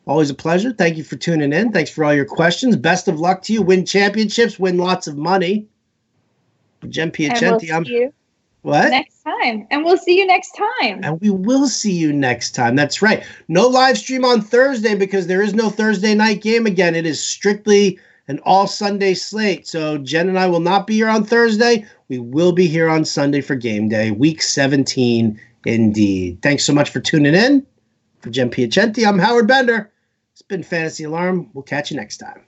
Always a pleasure. Thank you for tuning in. Thanks for all your questions. Best of luck to you. Win championships, win lots of money. Jen Piacenti. And we'll see you what? Next time. And we'll see you next time. And we will see you next time. That's right. No live stream on Thursday because there is no Thursday night game again. It is strictly an all Sunday slate. So Jen and I will not be here on Thursday. We will be here on Sunday for game day, week 17 indeed. Thanks so much for tuning in. For Jen Piacenti, I'm Howard Bender. It's been Fantasy Alarm. We'll catch you next time.